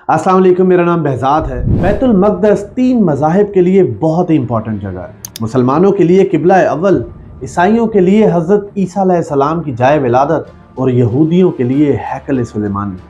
अस्सलाम वालेकुम, मेरा नाम बहजाद है। बैतुल मक़दस 3 मज़ाहिब के लिए बहुत ही इंपॉर्टेंट जगह है। मुसलमानों के लिए किबला अव्वल, ईसाइयों के लिए हज़रत ईसा अलैहिस्सलाम की जाए विलादत और यहूदियों के लिए हैकल सुलेमानी।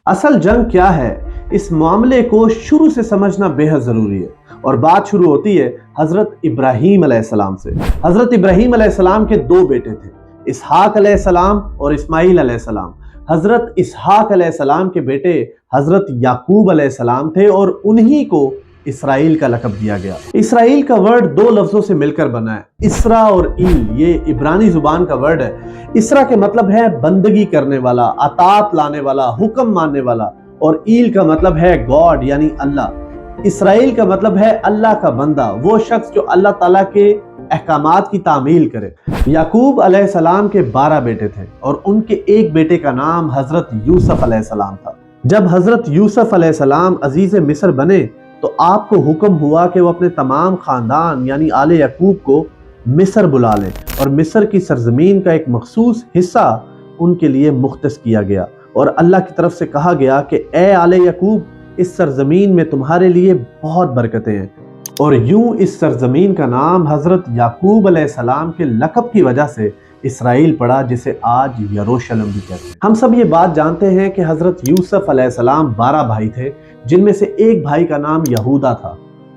असल जंग क्या है, इस मामले को शुरू से समझना बेहद जरूरी है। और बात शुरू होती है हजरत इब्राहीम अलैहिस्सलाम से। हजरत इब्राहीम अलैहिस्सलाम के 2 बेटे थे, इसहाक अलैहिस्सलाम और इस्माईल अलैहिस्सलाम। हजरत इसहाक अलैहिस्सलाम के बेटे हजरत याकूब अलैहिस्सलाम थे और उन्हीं को इसराइल का लक़ब दिया गया। इसराइल का वर्ड 2 लफ्जों से मिलकर बना है, इसरा और ईल। ये इब्रानी जुबान का वर्ड है। इसरा के मतलब है बंदगी करने वाला, अतात लाने वाला, हुक्म मानने वाला, और ईल का मतलब है गॉड यानी अल्लाह। इसराइल का मतलब है अल्लाह का बंदा, वो शख्स जो अल्लाह ताला के अहकामात की तामील करे। याकूब अलैहिस्सलाम के 12 बेटे थे और उनके एक बेटे का नाम हजरत यूसुफ अलैहिस्सलाम था। जब हजरत यूसुफ अलैहिस्सलाम अजीज मिस्र बने तो आपको हुक्म हुआ कि वो अपने तमाम खानदान यानी आले याकूब को मिस्र बुला लें और मिस्र की सरजमीन का एक मखसूस हिस्सा उनके लिए मुख्तस किया गया। और अल्लाह की तरफ से कहा गया कि ए आले याकूब, इस सरजमीन में तुम्हारे लिए बहुत बरकतें हैं। और यूं इस सरजमीन का नाम हजरत याकूब अलैहिस्सलाम के लक़ब की वजह से इसराइल पड़ा, जिसे आज यरूशलेम भी कहते हैं। हम सब ये बात जानते हैं कि हजरत यूसुफ अलैहिस्सलाम 12 भाई थे, जिनमें से एक भाई का नाम यहूदा था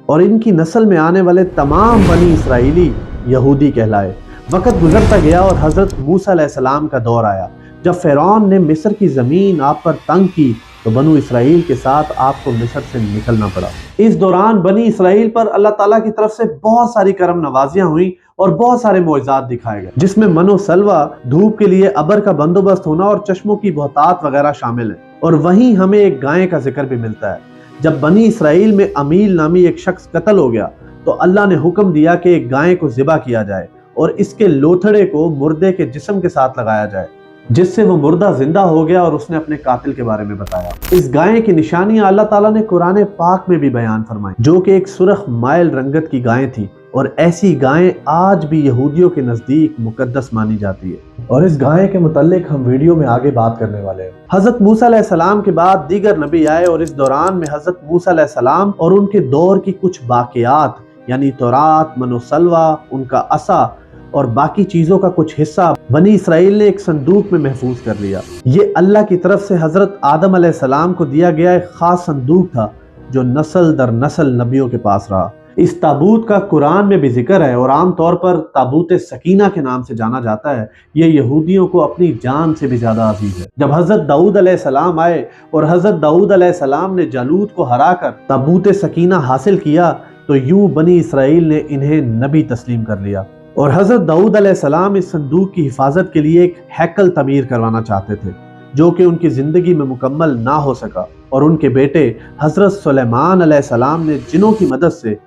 और इनकी नस्ल में आने वाले तमाम बनी इसराइली यहूदी कहलाए। वक्त गुजरता गया और हजरत मूसा अलैहिस्सलाम का दौर आया। जब फ़िरौन ने मिस्र की ज़मीन आप पर तंग की तो बनु इसराइल के साथ आपको मिस्र से निकलना पड़ा। इस दौरान बनी इसराइल पर अल्लाह ताला की तरफ से बहुत सारी करम नवाजियां हुई और बहुत सारे मोइज़ात दिखाए गए, जिसमें मनो सलवा, धूप के लिए अबर का बंदोबस्त होना और चश्मों की बहुतात वगैरह शामिल है। और वहीं हमें एक गाय का जिक्र भी मिलता है। जब बनी इसराइल में अमील नामी एक शख्स कत्ल हो गया तो अल्लाह ने हुक्म दिया कि एक गाय को ज़िबा किया जाए और इसके लोथड़े को मुर्दे के जिस्म के साथ लगाया जाए, जिससे वो मुर्दा जिंदा हो गया और उसने अपने कातिल के बारे में बताया। इस गाय की निशानियां अल्लाह ताला ने कुरान पाक में भी बयान फरमाई, जो कि एक सुर्ख माइल रंगत की गाय थी। और ऐसी गायें आज भी यहूदियों के नजदीक मुकद्दस मानी जाती है। और इस गाय के मुतालिक हम वीडियो में आगे बात करने वाले हैं। हजरत मूसा अलैहिस्सलाम के बाद दीगर नबी आए और इस दौरान में हजरत मूसा अलैहिस्सलाम और उनके दौर की कुछ वाक़यात यानी तौरात, मनो सलवा, उनका असा और बाकी चीजों का कुछ हिस्सा बनी इसराइल ने एक संदूक में महफूज कर लिया। ये अल्लाह की तरफ से हजरत आदम अलैहिस्सलाम को दिया गया एक खास संदूक था जो नस्ल दर नस्ल नबियों के पास रहा। इस ताबूत का कुरान में भी जिक्र है और आम तौर पर ताबूत सकीना के नाम से जाना जाता है। ये यहूदियों को अपनी जान से भी ज्यादा अजीज है। जब हजरत दाऊद अलैहिस्सलाम आए और हजरत दाऊद अलैहिस्सलाम ने जालूत को हराकर ताबूत सकीना हासिल किया तो यूं बनी इसराइल ने इन्हें नबी तस्लीम कर लिया। और हजरत दाऊद अलैहिस्सलाम इस संदूक की हिफाजत के लिए एक हैकल तमीर करवाना चाहते थे, जो कि उनकी जिंदगी में मुकम्मल ना हो सका। और उनके बेटे हजरत सुलेमान अलैहिस्सलाम ने जिनों की मदद से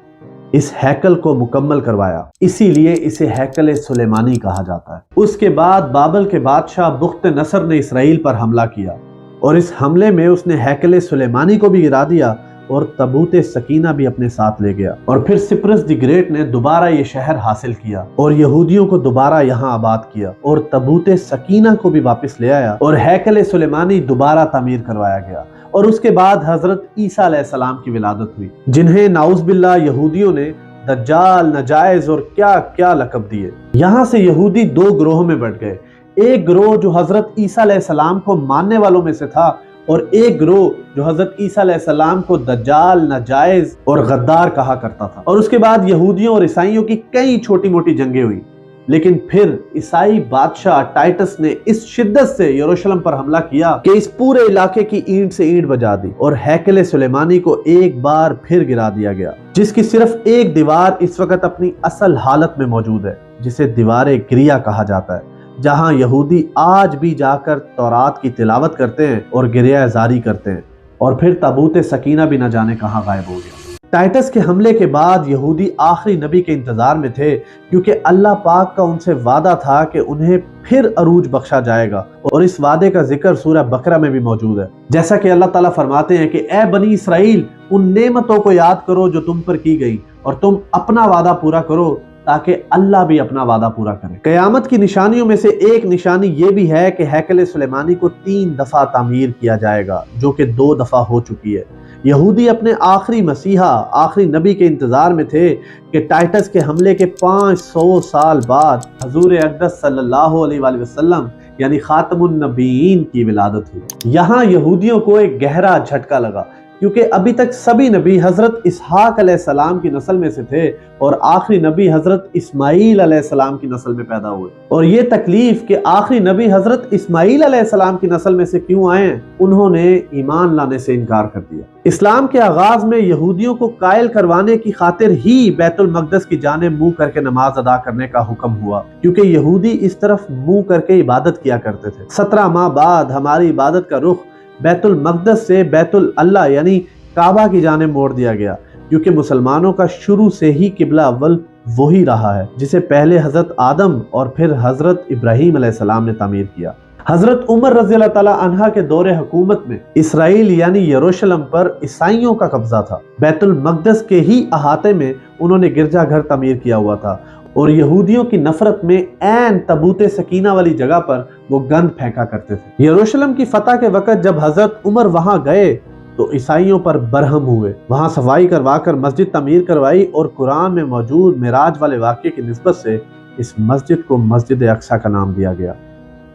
इस हैकल को मुकम्मल करवाया, इसीलिए इसे हैकल सुलेमानी कहा जाता है। उसके बाद बाबल के बादशाह बुख्त नसर ने इसराइल पर हमला किया और इस हमले में उसने हैकल सुलेमानी को भी गिरा दिया और ताबूत सकीना भी अपने साथ ले गया। और फिर सिप्रस द ग्रेट ने दोबारा ये शहर हासिल किया और यहूदियों को दोबारा यहाँ आबाद किया और ताबूत सकीना को भी वापस ले आया और हैकल सुलेमानी दोबारा तामीर करवाया गया। और उसके बाद हजरत ईसा अलैहिस्सलाम की विलादत हुई, जिन्हें नाउज़ बिल्लाह यहूदियों ने दज्जाल, नजायज और क्या क्या लक़ब दिए। यहाँ से यहूदी 2 ग्रोहों में बट गए। एक ग्रोह जो हजरत ईसा अलैहिस्सलाम को मानने वालों में से था और एक ग्रोह जो हजरत ईसा अलैहिस्सलाम को दज्जाल, नाजायज और गद्दार कहा करता था। और उसके बाद यहूदियों और ईसाइयों की कई छोटी मोटी जंगें हुई, लेकिन फिर ईसाई बादशाह टाइटस ने इस शिद्दत से यरूशलेम पर हमला किया कि इस पूरे इलाके की ईंट से ईंट बजा दी और हैकल सुलेमानी को एक बार फिर गिरा दिया गया, जिसकी सिर्फ एक दीवार इस वक्त अपनी असल हालत में मौजूद है, जिसे दीवार गिरिया कहा जाता है, जहां यहूदी आज भी जाकर तौरात की तिलावत करते हैं और गिरिया जारी करते हैं। और फिर ताबूत सकीना भी न जाने कहां गायब हो गया। टाइटस के हमले के बाद यहूदी आखिरी नबी के इंतजार में थे, क्योंकि अल्लाह पाक का उनसे वादा था कि उन्हें फिर अरूज बख्शा जाएगा, और इस वादे का जिक्र सूरह बकरा में भी मौजूद है। जैसा कि अल्लाह ताला फरमाते हैं कि ए बनी इसराइल, उन नेमतों को याद करो जो तुम पर की गई, और तुम अपना वादा पूरा करो ताकि अल्लाह भी अपना वादा पूरा करे। कयामत की निशानियों में से एक निशानी ये भी है कि हैकल सुलेमानी को 3 दफा तामीर किया जाएगा, जो कि 2 दफा हो चुकी है। यहूदी अपने आखिरी मसीहा, आखिरी नबी के इंतजार में थे कि टाइटस के हमले के 500 साल बाद हजूर अक़दस सल्लल्लाहु अलैहि वसल्लम यानी खातमुन नबीयीन की विलादत हुई। यहाँ यहूदियों को एक गहरा झटका लगा, क्योंकि अभी तक सभी नबी हजरत इसहाक अलैहिस्सलाम की नस्ल में से थे, और आखिरी नबी हजरत इस्माईल अलैहिस्सलाम की नस्ल में पैदा हुए। और ये तकलीफ कि आखिरी नबी हजरत इस्माईल अलैहिस्सलाम की नस्ल में से क्यों आए, उन्होंने ईमान लाने से इनकार कर दिया। इस्लाम के आगाज में यहूदियों को कायल करवाने की खातिर ही बैतुल मक़दस की जानिब मुंह करके नमाज अदा करने का हुक्म हुआ, क्योंकि यहूदी इस तरफ मुंह करके इबादत किया करते थे। 17 माह बाद हमारी इबादत का रुख बैतुल मक़दस से बैतुल अल्लाह यानी काबा की जानिब मोड़ दिया गया, क्योंकि मुसलमानों का शुरू से ही किबला अव्वल वही रहा है, जिसे पहले हजरत आदम और फिर हजरत इब्राहीम अलैहिस्सलाम ने तामीर किया। हजरत उमर रज़ी अल्लाह ताला अन्हा के दौरे हुकूमत में इसराइल यानी यरूशलेम पर ईसाइयों का कब्जा था। बैतुल मक़दस के ही अहाते में उन्होंने गिरजाघर तामीर किया हुआ था, और यहूदियों की नफरत में ऐन तबूते सकीना वाली जगह पर वो गंद फेंका करते थे। यरूशलेम की फतह के वक्त जब हजरत उमर वहां गए तो ईसाइयों पर बरहम हुए। वहां सफाई करवाकर मस्जिद तामीर करवाई, और कुरान में मौजूद मिराज वाले वाक़े की निस्बत से इस मस्जिद को मस्जिद अक्सा का नाम दिया गया।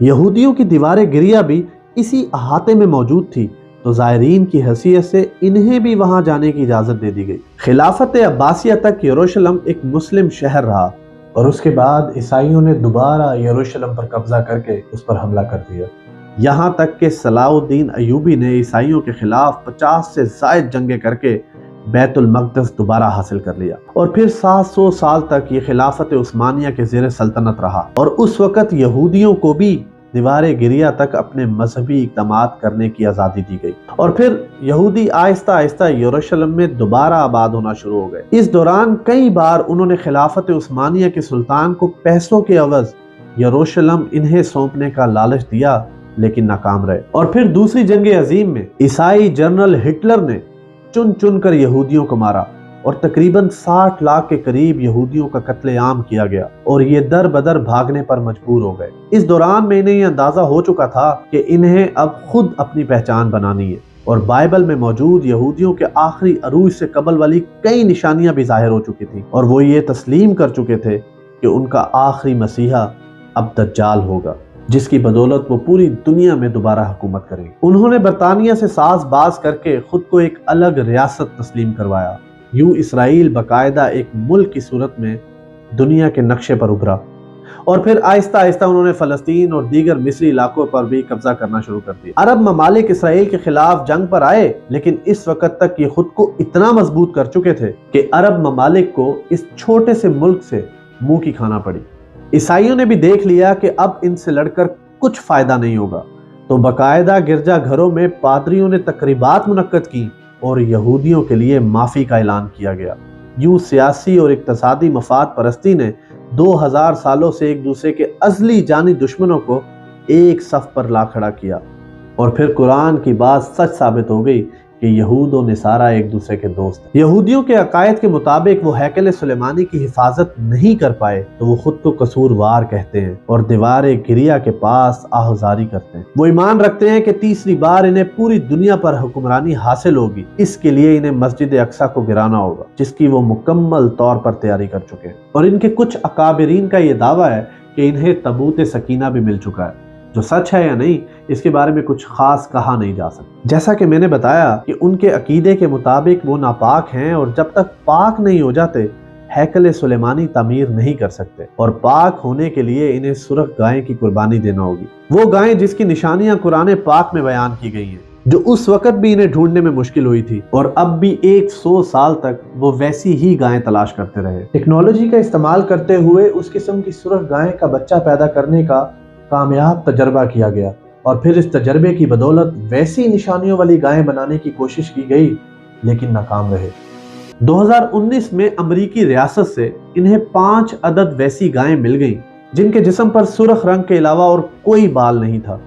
यहूदियों की दीवारें गिरिया भी इसी अहाते में मौजूद थी, तो ज़ायरीन की हैसियत से इन्हें भी वहां जाने की इजाज़त दे दी गई। खिलाफत अब्बासिया तक यरूशलेम एक मुस्लिम शहर रहा, और उसके बाद ईसाइयों ने दोबारा यरूशलेम पर कब्जा करके उस पर हमला कर दिया। यहाँ तक कि सलाउद्दीन अयूबी ने ईसाइयों के खिलाफ 50 से ज़ायद जंगें करके बैतुल मक़दस दोबारा हासिल कर लिया, और फिर 700 साल तक ये खिलाफत उस्मानिया के ज़ेर सल्तनत रहा। और उस वक़्त यहूदियों को भी दीवारे गिरिया तक अपने मजहबी इक़दामात करने की आज़ादी दी गई, और फिर यहूदी आहिस्ता आहिस्ता यरूशलेम में दोबारा आबाद होना शुरू हो गए। इस दौरान कई बार उन्होंने खिलाफत उस्मानिया के सुल्तान को पैसों के अवज़ यरूशलेम इन्हें सौंपने का लालच दिया, लेकिन नाकाम रहे। और फिर दूसरी जंग अजीम में ईसाई जनरल हिटलर ने चुन चुन कर यहूदियों को मारा, और तकरीबन 60 लाख के करीब यहूदियों का कत्लेआम किया गया, और ये दर बदर भागने पर मजबूर हो गए। इस दौरान में इन्हें अंदाजा हो चुका था कि इन्हें अब खुद अपनी पहचान बनानी है, और बाइबल में मौजूद यहूदियों के आखिरी अरूज से कबल वाली कई निशानियां भी जाहिर हो चुकी थी, और वो ये तस्लीम कर चुके थे कि उनका आखिरी मसीहा अब दज्जाल होगा, जिसकी बदौलत वो पूरी दुनिया में दोबारा हुकूमत करेंगे। उन्होंने बरतानिया से साज़बाज करके खुद को एक अलग रियासत तस्लीम करवाया। यूं इसराइल बाकायदा एक मुल्क की सूरत में दुनिया के नक्शे पर उभरा, और फिर आहिस्ता आहिस्ता उन्होंने फ़लस्तीन और दीगर मिस्री इलाकों पर भी कब्जा करना शुरू कर दिया। अरब ममालिक इसराइल के खिलाफ जंग पर आए, लेकिन इस वक्त तक ये खुद को इतना मजबूत कर चुके थे कि अरब ममालिक को इस छोटे से मुल्क से मुंह की खाना पड़ी। ईसाइयों ने भी देख लिया कि अब इनसे लड़कर कुछ फायदा नहीं होगा, तो बाकायदा गिरजा घरों में पादरियों ने तकरीबात मुनक्कद की और यहूदियों के लिए माफ़ी का ऐलान किया गया। यूं सियासी और इक्तसादी मफाद परस्ती ने 2000 सालों से एक दूसरे के अज़ली जानी दुश्मनों को एक सफ पर ला खड़ा किया, और फिर कुरान की बात सच साबित हो गई कि यहूद और निसारा एक दूसरे के दोस्त हैं। यहूदियों के अकायद के मुताबिक वो हैकल सुलेमानी की हिफाजत नहीं कर पाए, तो वो खुद को कसूरवार कहते हैं और दीवारे गिरिया के पास आहुजारी करते हैं। वो ईमान रखते हैं कि तीसरी बार इन्हें पूरी दुनिया पर हुक्मरानी हासिल होगी, इसके लिए इन्हें मस्जिद अक्सा को गिराना होगा, जिसकी वो मुकम्मल तौर पर तैयारी कर चुके हैं। और इनके कुछ अकाबिरीन का ये दावा है कि इन्हें तबूत सकीना भी मिल चुका है। जो सच है या नहीं, इसके बारे में कुछ खास कहा नहीं जा सकता। जैसा कि मैंने बताया कि उनके अकीदे के मुताबिक वो नापाक हैं, और जब तक पाक नहीं हो जाते हैकल सुलेमानी तामीर नहीं कर सकते, और पाक होने के लिए इन्हें सुरख गाय की कुर्बानी देना होगी। वो गाय जिसकी निशानियां कुरान पाक में बयान की गई हैं, जो उस वक्त भी इन्हें ढूंढने में मुश्किल हुई थी, और अब भी 100 साल तक वो वैसी ही गायें तलाश करते रहे। टेक्नोलॉजी का इस्तेमाल करते हुए उस किस्म की सुरख गाय का बच्चा पैदा करने का कामयाब तजर्बा किया गया, और फिर इस तजर्बे की बदौलत वैसी निशानियों वाली गायें बनाने की कोशिश की गई, लेकिन नाकाम रहे। 2019 में अमरीकी रियासत से इन्हें 5 अदद वैसी गायें मिल गईं जिनके जिस्म पर सुर्ख रंग के अलावा और कोई बाल नहीं था।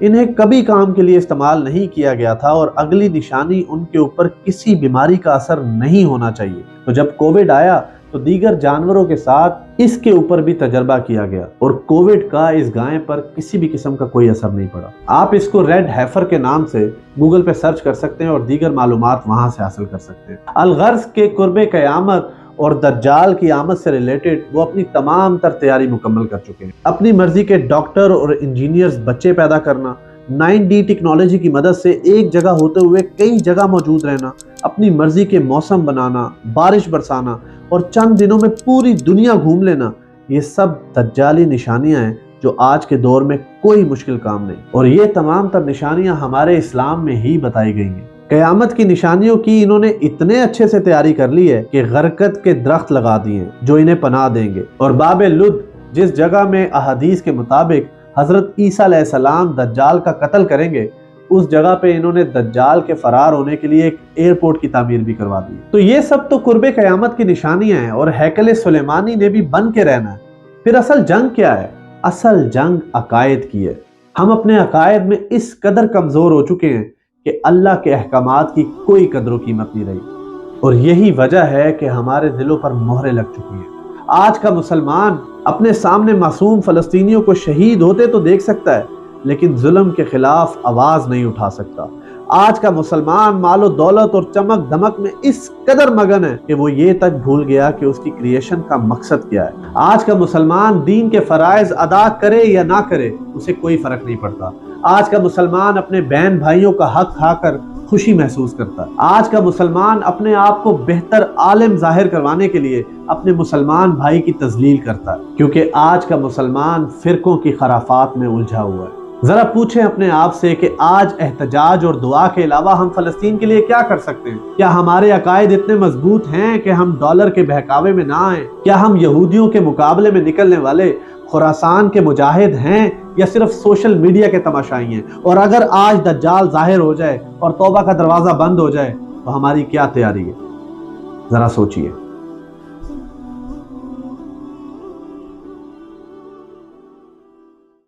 इन्हें कभी काम के लिए इस्तेमाल नहीं किया गया था और अगली निशानी उनके ऊपर किसी बीमारी का असर नहीं होना चाहिए। तो जब कोविड आया तो दीगर जानवरों के साथ इसके ऊपर भी तजर्बा किया गया और कोविड का इस गाय पर किसी भी किस्म का कोई असर नहीं पड़ा। आप इसको रेड हैफर के नाम से गूगल पे सर्च कर सकते हैं और दीगर मालूमात वहां से हासिल कर सकते हैं। अलगर्ज के कुर्बे क़यामत और दज्जाल की आमद से रिलेटेड वो अपनी तमाम तर तैयारी मुकम्मल कर चुके हैं। अपनी मर्जी के डॉक्टर और इंजीनियर्स बच्चे पैदा करना, 9D टेक्नोलॉजी की मदद से एक जगह होते हुए कई जगह मौजूद रहना, अपनी मर्जी के मौसम बनाना, बारिश बरसाना और चंद दिनों में पूरी दुनिया घूम लेना, ये सब दज्जाली निशानियां हैं जो आज के दौर में कोई मुश्किल काम नहीं। और ये तमाम तर निशानियां हमारे इस्लाम में ही बताई गई हैं। क़यामत की निशानियों की इन्होंने इतने अच्छे से तैयारी कर ली है कि गरकत के दरख्त लगा दिए जो इन्हें पनाह देंगे। और बाबे लुद, जिस जगह में अहादीस के मुताबिक हजरत ईसा अलैहिस्सलाम दज्जाल का कत्ल करेंगे, उस जगह पे इन्होंने दज्जाल के फरार होने के लिए एक एयरपोर्ट की तामीर भी करवा दी। तो ये सब तो कुर्बे क़यामत की निशानियां हैं और हैकल सुलेमानी ने भी बन के रहना है। फिर असल जंग क्या है? असल जंग अकायद की है। हम अपने अकायद में इस कदर कमजोर हो चुके हैं कि अल्लाह के अहकामात की कोई कदर कीमत नहीं रही और यही वजह है कि हमारे दिलों पर मोहरें लग चुकी हैं। आज का मुसलमान अपने सामने मासूम फलस्तीनियों को शहीद होते तो देख सकता है, लेकिन जुल्म के खिलाफ आवाज नहीं उठा सकता। आज का मुसलमान मालो दौलत और चमक धमक में इस कदर मगन है कि वो ये तक भूल गया कि उसकी क्रिएशन का मकसद क्या है। आज का मुसलमान दीन के फराइज अदा करे या ना करे, उसे कोई फर्क नहीं पड़ता। आज का मुसलमान अपने बहन भाइयों का हक खाकर खुशी महसूस करता है। आज का मुसलमान अपने आप को बेहतर आलिम जाहिर करवाने के लिए अपने मुसलमान भाई की तजलील करता है, क्योंकि आज का मुसलमान फिरकों की खराफात में उलझा हुआ है। जरा पूछें अपने आप से कि आज एहतजाज और दुआ के अलावा हम फलस्तीन के लिए क्या कर सकते हैं? क्या हमारे अकायद इतने मजबूत हैं कि हम डॉलर के बहकावे में ना आए? क्या हम यहूदियों के मुकाबले में निकलने वाले खुरासान के मुजाहिद हैं या सिर्फ सोशल मीडिया के तमाशाई हैं? और अगर आज दज्जाल जाहिर हो जाए और तौबा का दरवाजा बंद हो जाए तो हमारी क्या तैयारी है? जरा सोचिए।